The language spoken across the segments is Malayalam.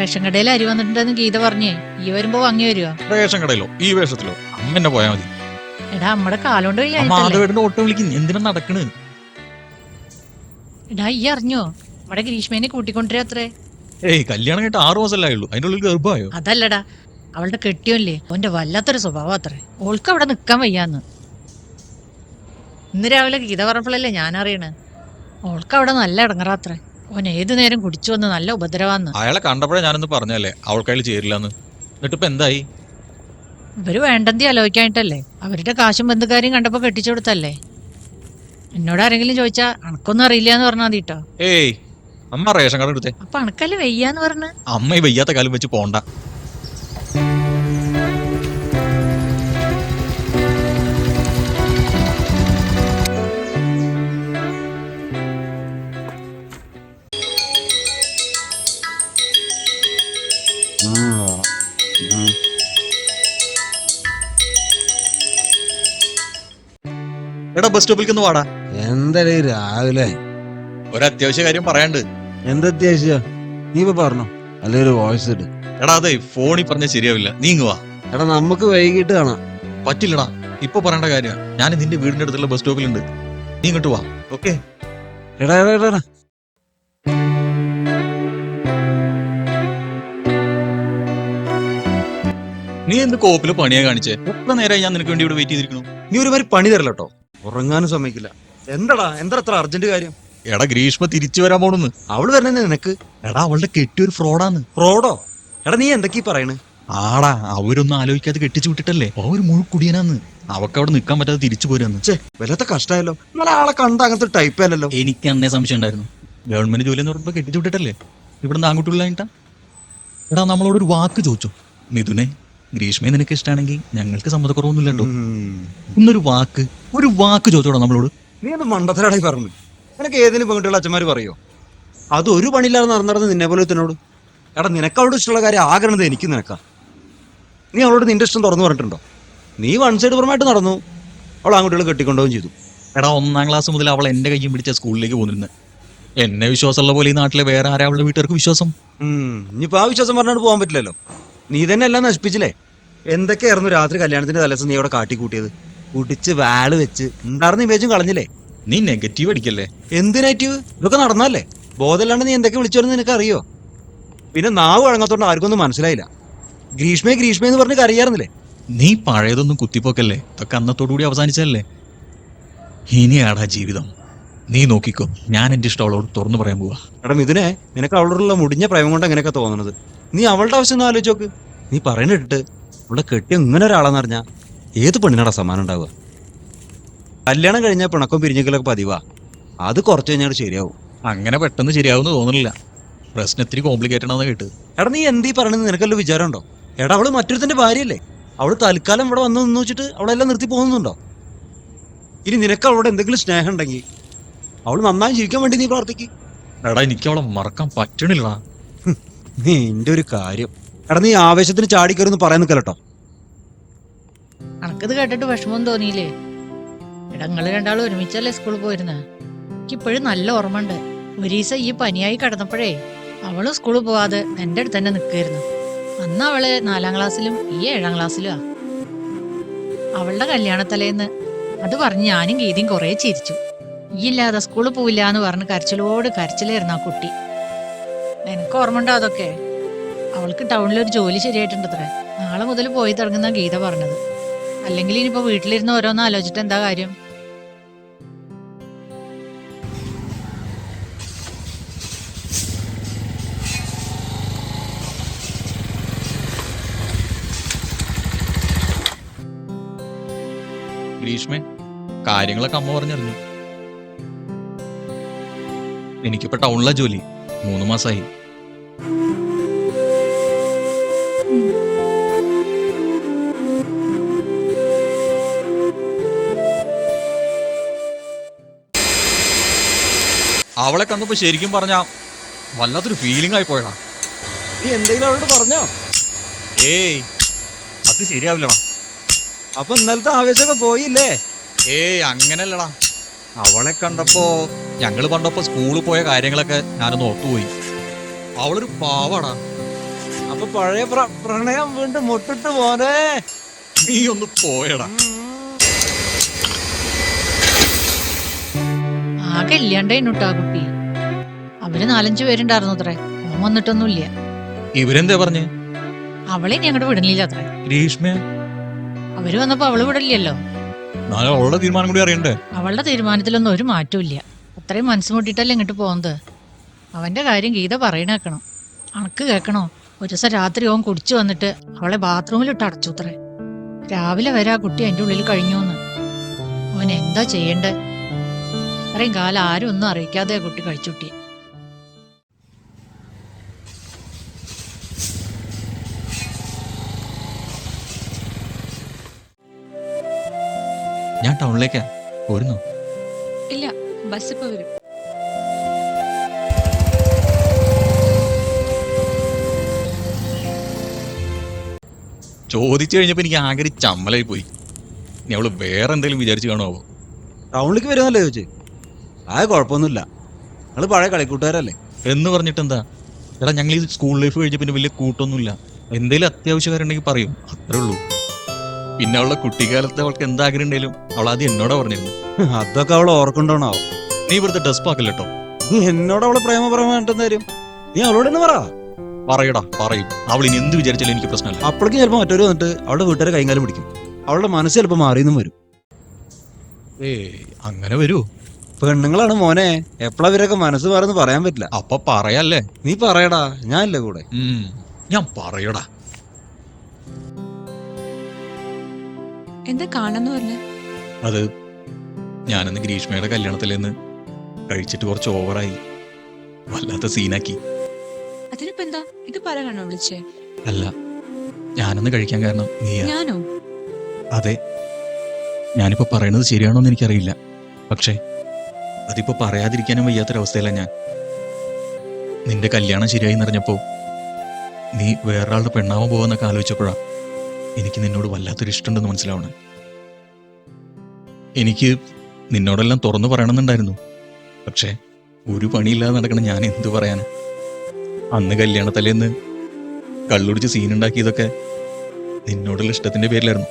റേഷൻ കടയിൽ അരി വന്നിട്ടുണ്ടെന്ന് ഗീത പറഞ്ഞേ, ഈ വരുമ്പോ വാങ്ങി വരുവോ? റേഷൻ കടയിലോ ഈ വേഷത്തിലോ? അമ്മ എന്നെ പോയാ മതി. എടാ അമ്മടെ കാലോണ്ട് മാധവേട്ടന്റെ ഓട്ടോ വിളിക്കുന്നു, എന്തിനാ നടക്കണ്? എടാ ഈ അറിഞ്ഞോ, നമ്മുടെ ഗ്രീഷ്മേനെ കൂട്ടിക്കൊണ്ടിരാ അത്രേ. ഏയ് കല്യാണം കേട്ട് 6 മാസമല്ലേ ഉള്ളൂ, അതിന്റെ ഉള്ളിൽ ഗർഭമായോ? അതല്ലടാ, അവളുടെ കെട്ടിയോല്ലേ, അവന്റെ വല്ലാത്തൊരു സ്വഭാവം അത്രേ. ഓൾക്ക് അവിടെ നിക്കാൻ വയ്യാന്ന്. ഇന്ന് രാവിലെ ഗീത പറഞ്ഞപ്പോഴല്ലേ ഞാൻ അറിയണേ. ഓൾക്ക് അവിടെ നല്ല ഇടങ്ങറാത്രേ. ഓൻ ഏതു നേരം കുടിച്ചു വന്ന് നല്ല ഉപദ്രവാന്ന്. അയാളെ കണ്ടപ്പോഴേ ഞാനൊന്ന് പറഞ്ഞല്ലേ അവൾക്കതിൽ ചേരില്ലാന്ന്. എന്നിട്ടിപ്പോ എന്തായി? ഇവര് വേണ്ടെന്തി ആലോചിക്കാനിട്ടല്ലേ, അവരുടെ കാശും ബന്ധുക്കാരെയും കണ്ടപ്പോ കെട്ടിച്ചു കൊടുത്തല്ലേ. എന്നോട് ആരെങ്കിലും ചോദിച്ചാ അണക്കൊന്നും അറിയില്ലാന്ന് പറഞ്ഞാൽ മതി കേട്ടോ. ഏയ് അമ്മ റേഷൻ കട എടുത്തേ. അപ്പൊ അണക്കല്ലേ വയ്യാന്ന് പറഞ്ഞ? അമ്മ ഈ വയ്യാത്ത കാലം വെച്ച് പോണ്ട. എടാ ബസ് സ്റ്റോപ്പിലേക്ക് ഒന്ന് വാടാ. എന്തായാലും രാവിലെ ഒരു അത്യാവശ്യ കാര്യം പറയാണ്ട്. എന്തത്യാവശ്യ? നീ ഇപ്പൊ പറഞ്ഞോ, അല്ലെങ്കിൽ ഒരു വോയിസ് ഇട്. എടാ അതെ, ഫോണിൽ പറഞ്ഞ ശരിയാവില്ല, നീ ഇങ്ങ് വാ. എടാ നമുക്ക് വൈകിട്ട് കാണാം. പറ്റില്ലടാ, ഇപ്പൊ പറയേണ്ട കാര്യം. ഞാൻ നിന്റെ വീടിന്റെ അടുത്തുള്ള ബസ് സ്റ്റോപ്പിലുണ്ട്, നീ ഇങ്ങോട്ട് വാ. ഓക്കെ? എടാ എടാ എടാ എടാ. നീ എന്ത് കോപ്പില് പണിയാ കാണിച്ചേ? എത്ര നേരമായി ഞാൻ നിനക്ക് വേണ്ടി ഇവിടെ വെയിറ്റ് ചെയ്തിരിക്കുന്നു. നീ ഒരുമാതിരി പണി തരല്ലോ കേട്ടോ, ഉറങ്ങാനും സമ്മതിക്കില്ല. എന്താടാ, എന്താ അത്ര അർജന്റ് കാര്യം? എടാ ഗ്രീഷ്മ തിരിച്ചു വരാൻ പോണെന്ന്. അവള് വരണേ നിനക്ക്? എടാ അവളുടെ കെട്ടിയൊരു ഫ്രോഡാന്ന്. ഫ്രോഡോ? എടാ നീ എന്തൊക്കെയാ പറയണ്? ആടാ അവരൊന്നും ആലോചിക്കാതെ കെട്ടിച്ചു വിട്ടിട്ടല്ലേ. ഒരു മുഴുക്കുടിയനാന്ന്. അവക്ക് അവിടെ നിൽക്കാൻ പറ്റാതെ തിരിച്ചു പോരാന്ന്. വല്ലാത്ത കഷ്ടമായല്ലോ. നല്ല ആളെ കണ്ട അങ്ങനത്തെ ടൈപ്പ് അല്ലല്ലോ. എനിക്ക് അന്നേ സംശയം ഉണ്ടായിരുന്നു. ഗവൺമെന്റ് ജോലി എന്ന് പറഞ്ഞപ്പോ കെട്ടിച്ചു വിട്ടിട്ടല്ലേ. ഇവിടുന്ന് ആൺകുട്ടികളായിട്ടാ. എടാ നമ്മളോടൊരു വാക്ക് ചോദിച്ചു, മിഥുനെ ഗ്രീഷ്മയെ നിനക്ക് ഇഷ്ടമാണെങ്കിൽ ഞങ്ങൾക്ക് സമ്മതക്കുറവൊന്നുമില്ലല്ലോ. ഇന്നൊരു വാക്ക് ചോദിച്ചോടാ നമ്മളോട്. നീ ഒന്ന് മണ്ടത്തരാടായി പറഞ്ഞു. നിനക്ക് ഏതിനും പെൺകുട്ടികൾ അച്ഛന്മാര് പറയോ? അത് ഒരു പണിയില്ലാതെ നടന്നത് നിന്നെ പോലെ തന്നോട്. എടാ നിനക്ക് അവളോട് ഇഷ്ടമുള്ള കാര്യം ആകണത് എനിക്ക് നിനക്കാ. നീ അവളോട് നിന്റെ ഇഷ്ടം തുറന്നു പറഞ്ഞിട്ടുണ്ടോ? നീ വൺ സൈഡ് പുറമായിട്ട് നടന്നു, അവൾ ആൺകുട്ടികൾ കെട്ടിക്കൊണ്ടുപോകും ചെയ്തു. എടാ 1ാം ക്ലാസ് മുതൽ അവൾ എന്റെ കയ്യും പിടിച്ച സ്കൂളിലേക്ക് പോകുന്നിരുന്നത്. എന്നെ വിശ്വാസമുള്ള പോലെ ഈ നാട്ടിലെ വേറെ ആരാ അവളുടെ വീട്ടുകാർക്ക് വിശ്വാസം? ഇനിയിപ്പോ ആ വിശ്വാസം പറഞ്ഞോണ്ട് പോകാൻ പറ്റില്ലല്ലോ. നീ തന്നെ എല്ലാം നശിപ്പിച്ചില്ലേ. എന്തൊക്കെയായിരുന്നു രാത്രി കല്യാണത്തിന്റെ തലേദിവസം നീ അവിടെ കാട്ടിക്കൂട്ടിയത്? കുടിച്ച് വാള് വെച്ച് ഉണ്ടായിരുന്ന ഇമേജും കളഞ്ഞില്ലേ. നീ നെഗറ്റീവ് അടിക്കല്ലേ. എന്ത് നെഗറ്റീവ്? ഇതൊക്കെ നടന്നല്ലേ. ബോധമില്ലാണ്ട് നീ എന്തൊക്കെ വിളിച്ചു വരുന്നത് നിനക്ക് അറിയോ? പിന്നെ നാവ് വഴങ്ങത്തോണ്ട് ആർക്കൊന്നും മനസ്സിലായില്ല. ഗ്രീഷ്മ എന്ന് പറഞ്ഞ് കരയാറുന്നില്ലേ. നീ പഴയതൊന്നും കുത്തിപ്പോക്കല്ലേ. ഇതൊക്കെ അന്നത്തോടുകൂടി അവസാനിച്ചല്ലേ. ഇനിയാടാ ജീവിതം. നീ നോക്കിക്കോ, ഞാൻ എന്റെ ഇഷ്ടം അവളോട് തുറന്നു പറയാൻ പോവാ. എടാ മിഥുനെ, നിനക്ക് അവളോടുള്ള മുടിഞ്ഞ പ്രേമം കൊണ്ട് എങ്ങനെയൊക്കെ തോന്നുന്നത്? നീ അവളുടെ ആവശ്യം ഒന്ന് ആലോചിച്ച് നോക്ക്. നീ പറയുന്നിട്ട് അവളുടെ കെട്ടി ഇങ്ങനെ ഒരാളെന്ന് പറഞ്ഞാൽ ഏത് പെണ്ണിനാടാ സമ്മാനം ഉണ്ടാവുക? കല്യാണം കഴിഞ്ഞാൽ പിണക്കം പിരിഞ്ഞെങ്കിലൊക്കെ പതിവാ. അത് കുറച്ച് കഴിഞ്ഞാൽ ശരിയാവും. അങ്ങനെ പെട്ടെന്ന് ശരിയാവുമെന്ന് തോന്നുന്നില്ല. പ്രശ്നം ഇത്തിരി കോംപ്ലിക്കേറ്റഡ് ആണെന്ന് കേട്ട്. എടാ നീ എന്തീ പറയണെന്ന് നിനക്കല്ലോ വിചാരം ഉണ്ടോ? എടാ അവള് മറ്റൊരുത്തന്റെ ഭാര്യയല്ലേ. അവള് തൽക്കാലം ഇവിടെ വന്ന് നിന്ന് വെച്ചിട്ട് അവളെല്ലാം നിർത്തി പോകുന്നുണ്ടോ? ഇനി നിനക്ക് അവളോട് എന്തെങ്കിലും സ്നേഹം ഉണ്ടെങ്കിൽ അവള് നന്നായി ജീവിക്കാൻ വേണ്ടി നീ പ്രാർത്ഥിക്ക്. എടാ എനിക്ക് അവളെ മറക്കാൻ പറ്റണില്ലടാ. നീ എന്റെ ഒരു കാര്യം. എടാ നീ ആവേശത്തിന് ചാടിക്കരുന്ന് പറയാൻ നിൽക്കല്ലോ. അനക്കത് കേട്ടിട്ട് വിഷമം തോന്നിയില്ലേ? ഇടങ്ങള് രണ്ടാളും ഒരുമിച്ചല്ലേ സ്കൂളിൽ പോയിരുന്ന. എനിക്കിപ്പോഴും നല്ല ഓർമ്മ ഉണ്ട്. ഒരു ദിവസം ഈ പനിയായി കിടന്നപ്പോഴേ അവളും സ്കൂളിൽ പോവാതെ എൻ്റെ അടുത്ത് തന്നെ നിൽക്കായിരുന്നു. അന്ന് അവള് 4ാം ക്ലാസ്സിലും ഈ 7ാം ക്ലാസ്സിലുമാ. അവളുടെ കല്യാണത്തലേന്ന് അത് പറഞ്ഞ് ഞാനും ഗീതയും കുറേ ചിരിച്ചു. ഈ ഇല്ലാതെ സ്കൂളിൽ പോവില്ല എന്ന് പറഞ്ഞ് കരച്ചിലോട് കരച്ചിലായിരുന്നു ആ കുട്ടി. എനിക്ക് ഓർമ്മ ഉണ്ടോ അതൊക്കെ? അവൾക്ക് ടൗണിലൊരു ജോലി ശരിയായിട്ടുണ്ടത്രേ. നാളെ മുതൽ പോയി തുടങ്ങുന്ന ഗീത പറഞ്ഞത്. അല്ലെങ്കിൽ ഇനിയിപ്പോ വീട്ടിലിരുന്ന് ഓരോന്ന് ആലോചിച്ചിട്ട് എന്താ കാര്യം? ഗ്രീഷ്മേ, കാര്യങ്ങളൊക്കെ അമ്മ പറഞ്ഞറിഞ്ഞു. എനിക്കിപ്പോ ടൗണിലാ ജോലി. 3 മാസമായി. അവളെ കണ്ടപ്പോ ശരിക്കും പറഞ്ഞ വല്ലാത്തൊരു ഫീലിംഗ് ആയി പോയടാ. നീ എന്തെങ്കിലും അവളോട് പറഞ്ഞോ? ഏയ് അത് ശരിയാവില്ലടാ. അപ്പൊ ഇന്നലത്തെ ആവേശമൊക്കെ പോയില്ലേ? ഏയ് അങ്ങനല്ലടാ. അവളെ കണ്ടപ്പോ ഞങ്ങള് പണ്ടപ്പോ സ്കൂളിൽ പോയ കാര്യങ്ങളൊക്കെ ഞാനൊന്ന് ഓർത്തുപോയി. അവളൊരു പാവാടാ. അപ്പൊ പഴയ പ്രണയം വീണ്ടും മുട്ടിട്ട് മോനെ. നീ ഒന്ന് പോയടാ. ആകെ ഇല്ലാണ്ടേനുട്ടാ കുട്ടി. അവര് 4-5 പേരുണ്ടായിരുന്നു അത്രേ. ഓൻ വന്നിട്ടൊന്നുമില്ല. ഇവരെന്താ പറഞ്ഞേ? അവളെ ഇനി അങ്ങോട്ട് വിടണില്ല അത്രേ. ഗ്രീഷ്മ അവര് വന്നപ്പോ അവള് വിടലില്ലല്ലോ. നാളെ അവളുടെ തീരുമാനം കൂടി അറിയണ്ടേ? അവളുടെ തീരുമാനത്തിലൊന്നും ഒരു മാറ്റവും ഇല്ല. അത്രയും മനസ്സ് മുട്ടിട്ടല്ലേ ഇങ്ങോട്ട് പോകുന്നത്. അവന്റെ കാര്യം ഗീത പറയണേക്കണം. അണക്ക് കേൾക്കണോ? ഒരു ദിവസം രാത്രി ഓൻ കുടിച്ചു വന്നിട്ട് അവളെ ബാത്റൂമിലിട്ട് അടച്ചു അത്രേ. രാവിലെ വരെ ആ കുട്ടി അതിന്റെ ഉള്ളിൽ കഴിഞ്ഞൂന്ന്. ഓൻ എന്താ ചെയ്യണ്ടേ? അത്രയും കാലം ആരും ഒന്നും അറിയിക്കാതെ ആ കുട്ടി കഴിച്ചുട്ടി. ഞാൻ ടൗണിലേക്കാ പോരുന്നു. ഇല്ല, ബസ് ഇപ്പൊ വരും. ചോദിച്ചു കഴിഞ്ഞപ്പോ എനിക്ക് ആകെ ഒരു ചമ്മലായി പോയി. ഇനി അവള് വേറെ എന്തെങ്കിലും വിചാരിച്ചു കാണുമോ? ടൗണിലേക്ക് വരുന്നല്ലേ ചോദിച്ചു? ആ കുഴപ്പമൊന്നുമില്ല, നിങ്ങള് പഴയ കളിക്കൂട്ടുകാരല്ലേ. എന്ന് പറഞ്ഞിട്ട് എന്താ? എടാ ഞങ്ങൾ ഈ സ്കൂൾ ലൈഫ് കഴിഞ്ഞ പിന്നെ വലിയ കൂട്ടൊന്നുമില്ല. എന്തെങ്കിലും അത്യാവശ്യക്കാരുണ്ടെങ്കിൽ പറയും, അത്രേ ഉള്ളൂ. പിന്നെ അവളുടെ കുട്ടിക്കാലത്ത് അവൾക്ക് എന്താഗ്രഹം ഉണ്ടെങ്കിലും അവൾ ആദ്യം എന്നോടാ പറഞ്ഞിരുന്നു. അതൊക്കെ അവളെ ഓർക്കണ്ടോണാവോ? നീ ഇവിടുത്തെ ഡെസ്പ് ആക്കല്ലോ. നീ എന്നോട് അവളെ പ്രേമപരമായിട്ടെന്ന് തരും. നീ അവളോട് തന്നെ പറ. പറയടാ, പറയും. അവൾ ഇനി എന്ത് വിചാരിച്ചാലും എനിക്ക് പ്രശ്നമല്ല. അപ്പോഴേക്കും ചിലപ്പോൾ മറ്റൊരു വന്നിട്ട് അവളുടെ വീട്ടുകാരെ കൈകാലം പിടിക്കും. അവളുടെ മനസ്സ് ചിലപ്പോൾ മാറിയെന്നും വരും. അങ്ങനെ വരൂ? പെണ്ണുങ്ങളാണ് മോനെ, എപ്പോഴാ ഇവരൊക്കെ മനസ്സ് മാറുന്നു പറയാൻ പറ്റില്ല. അപ്പൊ പറയാല്ലേ? നീ പറയടാ, ഞാനില്ലേ കൂടെ. ഞാൻ പറയടാ. എന്താ കാണാന്ന് പറഞ്ഞ? അത് ഞാനിന്ന് ഗ്രീഷ്മയുടെ കല്യാണത്തിലെന്ന് കഴിച്ചിട്ട് കുറച്ച് ഓവറായി, വല്ലാത്ത സീനാക്കി. അതിനിപ്പോ എന്താ? ഇത് പറയാനാണോ വിളിച്ചേ? അല്ല, ഞാനന്ന് കഴിക്കാൻ കാരണം നീയാ. ഞാനോ? അതെ, ഞാനിപ്പോ പറയണത് ശരിയാണോന്ന് എനിക്കറിയില്ല. പക്ഷെ അതിപ്പോ പറയാതിരിക്കാനും വയ്യാത്തൊരവസ്ഥയില്ല ഞാൻ. നിന്റെ കല്യാണം ശരിയായി എന്നറിഞ്ഞപ്പോ നീ വേറൊരാളുടെ പെണ്ണാവാൻ പോവാന്നൊക്കെ ആലോചിച്ചപ്പോഴാ എനിക്ക് നിന്നോട് വല്ലാത്തൊരു ഇഷ്ടമുണ്ടെന്ന് മനസ്സിലാവണേ. എനിക്ക് നിന്നോടെല്ലാം തുറന്നു പറയണമെന്നുണ്ടായിരുന്നു. പക്ഷെ ഒരു പണിയില്ലാതെ നടക്കണം ഞാൻ എന്ത് പറയാന്. അന്ന് കല്യാണത്തലേന്ന് കള്ളുടിച്ച് സീനുണ്ടാക്കിയതൊക്കെ നിന്നോടുള്ള ഇഷ്ടത്തിന്റെ പേരിലായിരുന്നു.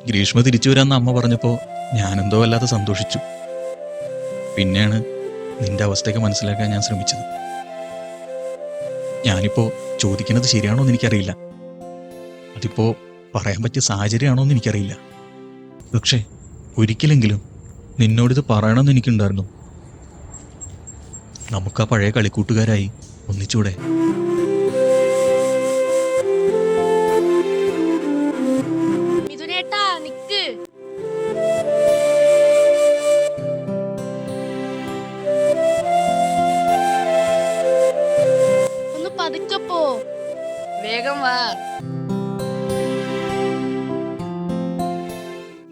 ഗ്രീഷ്മ തിരിച്ചു വരാമെന്ന് അമ്മ പറഞ്ഞപ്പോ ഞാനെന്തോ വല്ലാതെ സന്തോഷിച്ചു. പിന്നെയാണ് നിന്റെ അവസ്ഥയൊക്കെ മനസ്സിലാക്കാൻ ഞാൻ ശ്രമിച്ചത്. ഞാനിപ്പോ ചോദിക്കുന്നത് ശരിയാണോന്ന് എനിക്കറിയില്ല. അതിപ്പോ പറയാൻ പറ്റിയ സാഹചര്യമാണോന്ന് എനിക്കറിയില്ല. പക്ഷെ ഒരിക്കലെങ്കിലും നിന്നോടിത് പറയണമെന്ന് എനിക്കുണ്ടായിരുന്നു. നമുക്ക് ആ പഴയ കളിക്കൂട്ടുകാരായി ഒന്നിച്ചൂടെ? മിഥുനേട്ടാ നിക്ക്. ഒന്ന് പതുക്കെ പോ, വേഗം വാ.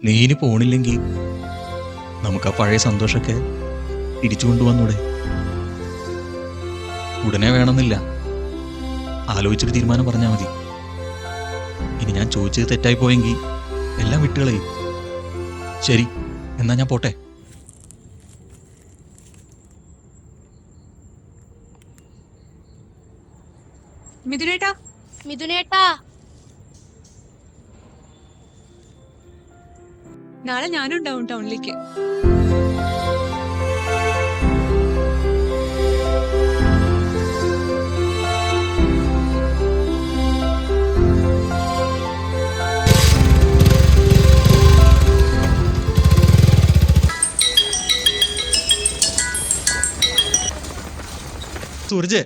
നീ ഇനി പോണില്ലെങ്കിൽ നമുക്ക് ആ പഴയ സന്തോഷമൊക്കെ തിരിച്ചു കൊണ്ടുവന്നൂടെ? ഉടനെ വേണമെന്നില്ല, ആലോചിച്ചൊരു തീരുമാനം പറഞ്ഞാൽ മതി. ഇനി ഞാൻ ചോദിച്ചത് തെറ്റായി പോയെങ്കിൽ എല്ലാം വിട്ടുകളയും. ശരി, എന്നാ ഞാൻ പോട്ടെ. മിഥുനേട്ടാ, മിഥുനേട്ടാ നാളെ ഞാനും ഉണ്ടാവും ടൗണിലേക്ക്. സൂരജ്,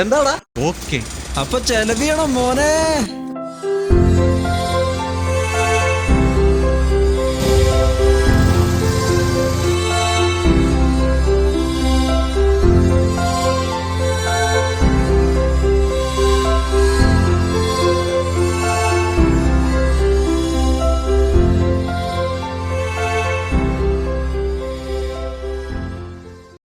എന്താടാ? ഓക്കെ. അപ്പൊ ചെലവ് ചെയ്യണം മോനെ.